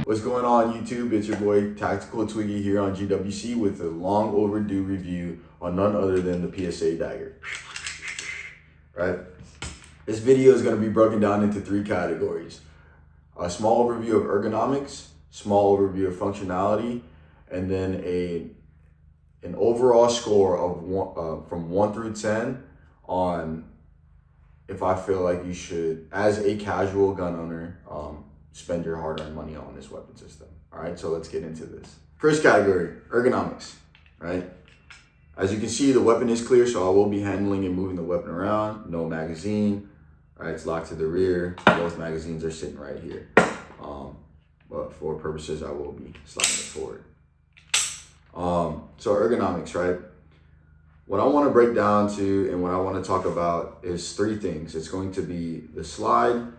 What's going on YouTube? It's your boy Tactical Twiggy here on GWC with a long overdue review on none other than the PSA Dagger. Right? This video is going to be broken down into three categories. A small overview of ergonomics, small overview of functionality, and then an overall score of from 1 through 10 on if I feel like you should, as a casual gun owner, spend your hard-earned money on this weapon system. All right, so let's get into this. First category, ergonomics, right? As you can see, the weapon is clear, so I will be handling and moving the weapon around. No magazine, all right, it's locked to the rear. Both magazines are sitting right here. But for purposes, I will be sliding it forward. So ergonomics, right? What I want to break down to and what I want to talk about is three things. It's going to be the slide,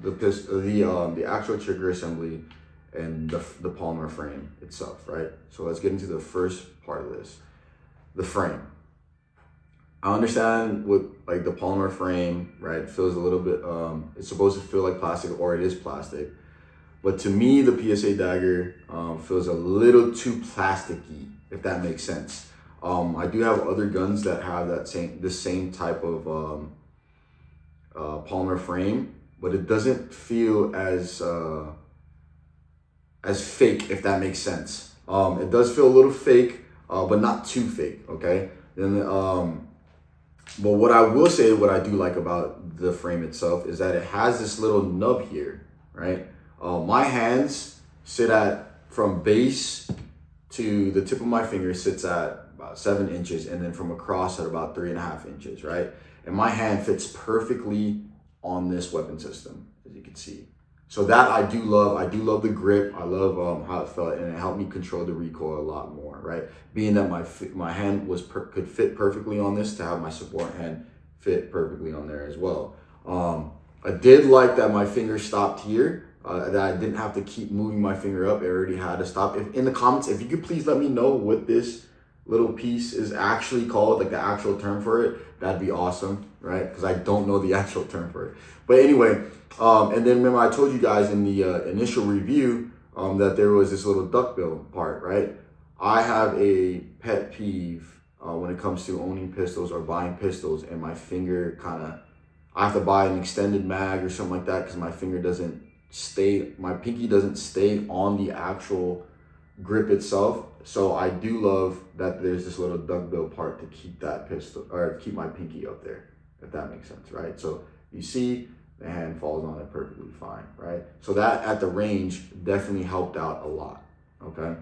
the actual trigger assembly, and the polymer frame itself, right? So let's get into the first part of this, the frame. I understand what like the polymer frame, right, feels a little bit, it's supposed to feel like plastic, or it is plastic. But to me, the PSA Dagger feels a little too plasticky, if that makes sense. I do have other guns that have this same type of polymer frame, but it doesn't feel as fake, if that makes sense. It does feel a little fake, but not too fake. Okay. Then, but what I will say, what I do like about the frame itself is that it has this little nub here, right? My hands sit from base to the tip of my finger sits at about 7 inches, and then from across at about 3.5 inches, right? And my hand fits perfectly on this weapon system, as you can see. So that I do love. I do love the grip. I love how it felt, and it helped me control the recoil a lot more, right? Being that my hand could fit perfectly on this, to have my support hand fit perfectly on there as well. I did like that my finger stopped here. That I didn't have to keep moving my finger up. It already had to stop. In the comments, if you could please let me know what this little piece is actually called, like the actual term for it, that'd be awesome, right? Because I don't know the actual term for it. But anyway, and then remember I told you guys in the initial review that there was this little duckbill part, right? I have a pet peeve when it comes to owning pistols or buying pistols, and my finger I have to buy an extended mag or something like that because my finger my pinky doesn't stay on the actual grip itself. So I do love that there's this little duckbill part to keep that pistol, or keep my pinky up there, if that makes sense, right? So you see the hand falls on it perfectly fine, right? So that at the range definitely helped out a lot, okay?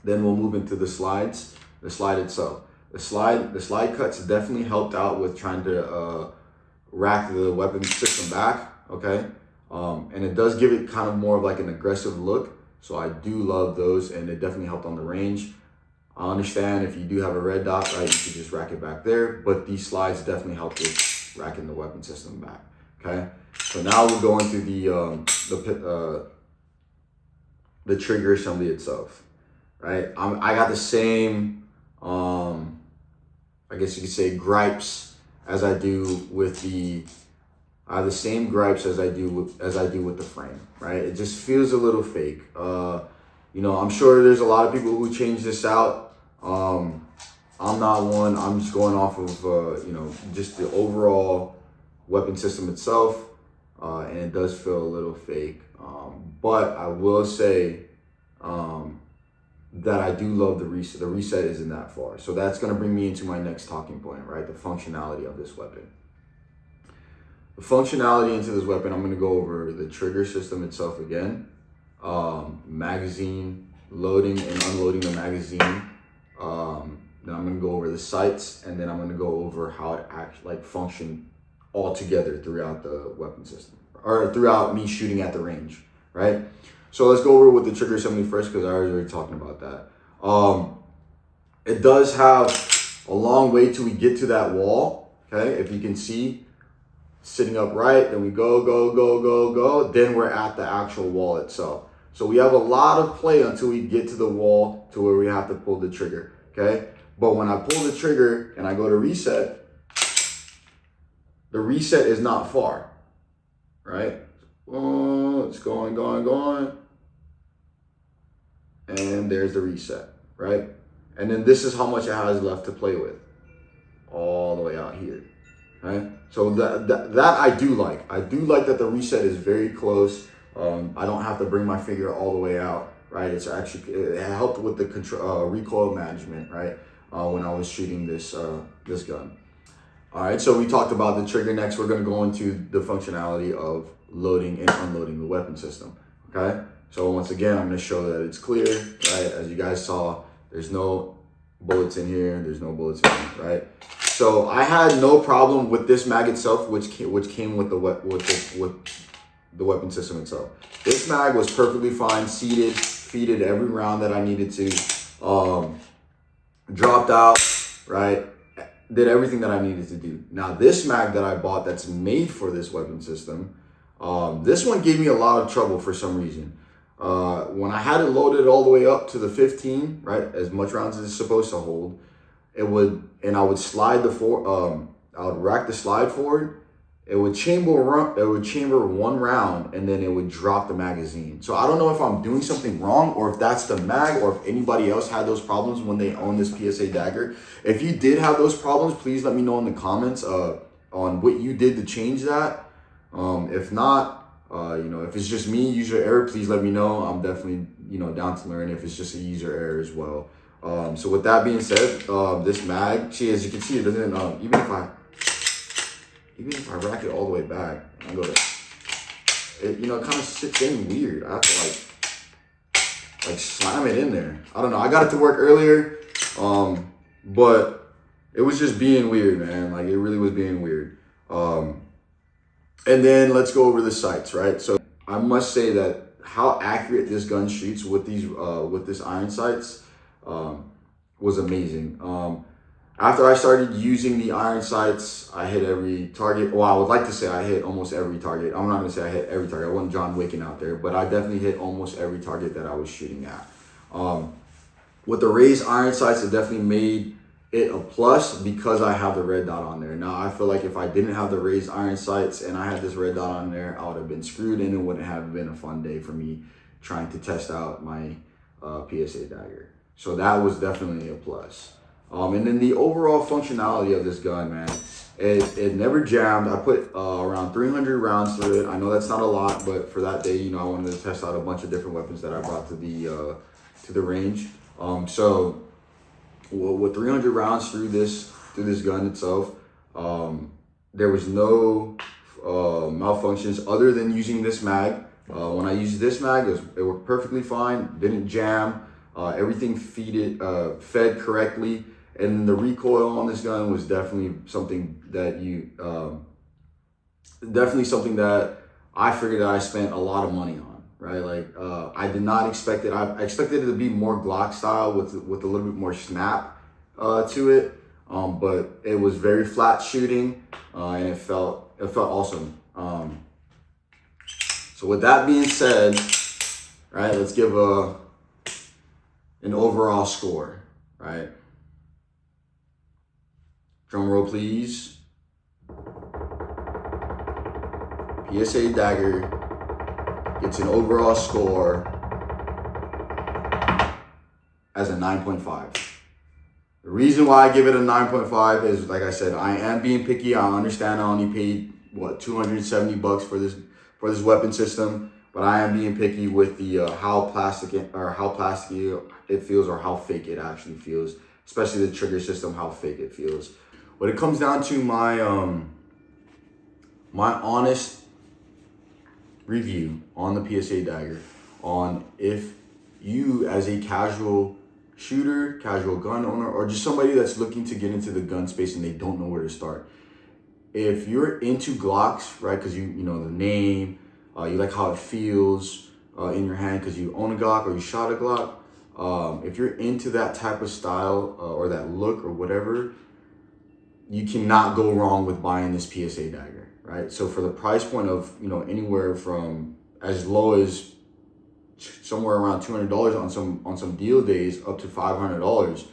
Then we'll move into the slides, the slide itself. The slide cuts definitely helped out with trying to rack the weapon system back, okay? And it does give it kind of more of like an aggressive look. So I do love those, and it definitely helped on the range. I understand if you do have a red dot, right, you could just rack it back there, but these slides definitely help with racking the weapon system back, okay? So now we're going through the trigger assembly itself, right? I got the same, I guess you could say, gripes as I do with I have the same gripes as I do with the frame, right? It just feels a little fake. You know, I'm sure there's a lot of people who change this out. I'm not one. I'm just going off of you know, just the overall weapon system itself, and it does feel a little fake. But I will say that I do love the reset. The reset isn't that far, so that's going to bring me into my next talking point, right? The functionality of this weapon. The functionality into this weapon, I'm going to go over the trigger system itself again, magazine, loading and unloading the magazine. Then I'm going to go over the sights, and then I'm going to go over how it actually function all together throughout the weapon system, or throughout me shooting at the range, right? So let's go over with the trigger assembly first, because I was already talking about that. It does have a long way till we get to that wall, okay? If you can see, sitting upright, then we go, then we're at the actual wall itself. So we have a lot of play until we get to the wall to where we have to pull the trigger, okay? But when I pull the trigger and I go to reset, the reset is not far, right? It's going. and there's the reset, right? And then this is how much it has left to play with, all the way out here, right? So that I do like. I do like that the reset is very close. I don't have to bring my finger all the way out, right? It's actually, it helped with the control, recoil management, right? When I was shooting this this gun. All right, so we talked about the trigger. Next, we're gonna go into the functionality of loading and unloading the weapon system, okay? So once again, I'm gonna show that it's clear, right? As you guys saw, there's no bullets in here, there's no bullets in here, right? So I had no problem with this mag itself, which came with the weapon system itself. This mag was perfectly fine, seated, feeded every round that I needed to, dropped out, right? Did everything that I needed to do. Now this mag that I bought that's made for this weapon system, this one gave me a lot of trouble for some reason. When I had it loaded all the way up to the 15, right, as much rounds as it's supposed to hold, I would slide I would rack the slide forward. It would chamber one round, and then it would drop the magazine. So I don't know if I'm doing something wrong, or if that's the mag, or if anybody else had those problems when they owned this PSA Dagger. If you did have those problems, please let me know in the comments on what you did to change that. If not, if it's just me, user error, please let me know. I'm definitely, down to learn if it's just a user error as well. So with that being said, this mag, as you can see, it doesn't, even if I rack it all the way back, I go to, it kind of sits in weird. I have to like slam it in there. I don't know. I got it to work earlier, but it was just being weird, man. Like, it really was being weird. And then let's go over the sights, right? So I must say that how accurate this gun shoots with these with this iron sights was amazing. After I started using the iron sights, I hit every target. Well, I would like to say I hit almost every target. I'm not gonna say I hit every target. I wasn't John Wicking out there, but I definitely hit almost every target that I was shooting at. With the raised iron sights, it definitely made it a plus because I have the red dot on there. Now, I feel like if I didn't have the raised iron sights and I had this red dot on there, I would have been screwed, and it wouldn't have been a fun day for me trying to test out my PSA Dagger. So that was definitely a plus. And then the overall functionality of this gun, man, it never jammed. I put around 300 rounds through it. I know that's not a lot, but for that day, I wanted to test out a bunch of different weapons that I brought to the range. So with 300 rounds through this gun itself, there was no malfunctions other than using this mag. When I used this mag, it worked perfectly fine. Didn't jam. Everything fed correctly. And the recoil on this gun was definitely something that I figured that I spent a lot of money on, right? Like, I did not expect it. I expected it to be more Glock style with a little bit more snap to it, but it was very flat shooting, and it felt awesome. So with that being said, right, let's give an overall score, right? Drum roll, please. PSA Dagger gets an overall score as a 9.5. The reason why I give it a 9.5 is, like I said, I am being picky. I understand I only paid, $270 for this weapon system, but I am being picky with the how plastic it feels, or how fake it actually feels, especially the trigger system, how fake it feels. When it comes down to my my honest review on the PSA Dagger, on if you as a casual shooter, casual gun owner, or just somebody that's looking to get into the gun space and they don't know where to start. If you're into Glocks, right, because you know the name, you like how it feels in your hand because you own a Glock or you shot a Glock. If you're into that type of style or that look or whatever, you cannot go wrong with buying this PSA Dagger, right? So for the price point of, anywhere from as low as somewhere around $200 on some deal days up to $500,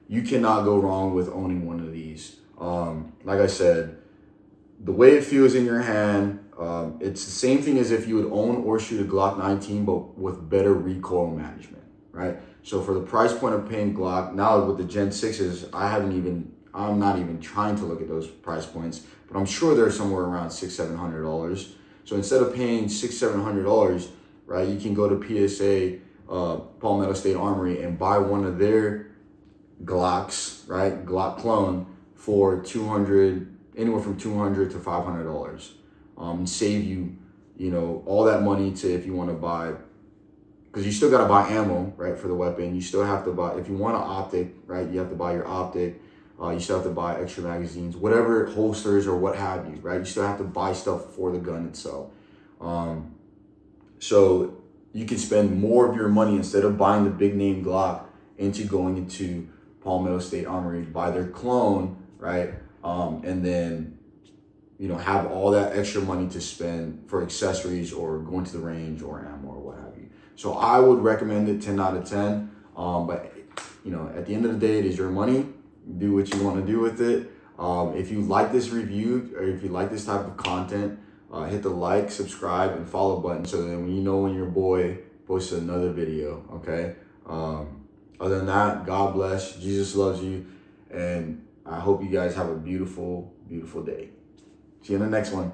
you cannot go wrong with owning one of these. Like I said, the way it feels in your hand, it's the same thing as if you would own or shoot a Glock 19, but with better recoil management, right? So for the price point of paying Glock, now with the Gen 6s, I'm not even trying to look at those price points, but I'm sure they're somewhere around $600-700. So instead of paying $600-700, right, you can go to PSA, Palmetto State Armory, and buy one of their Glocks, right, Glock clone for anywhere from $200 to $500, and save you, all that money to, if you want to buy, because you still got to buy ammo, right, for the weapon. You still have to buy, if you want an optic, right, you have to buy your optic. You still have to buy extra magazines, whatever, holsters or what have you, right? You still have to buy stuff for the gun itself. So you can spend more of your money, instead of buying the big name Glock, into going into Palmetto State Armory, buy their clone, right? And then, have all that extra money to spend for accessories or going to the range or ammo or what have you. So I would recommend it 10 out of 10. But, at the end of the day, it is your money. Do what you want to do with it. If you like this review, or if you like this type of content, hit the like, subscribe, and follow button, so that when your boy posts another video, okay? Other than that, God bless. Jesus loves you. And I hope you guys have a beautiful, beautiful day. See you in the next one.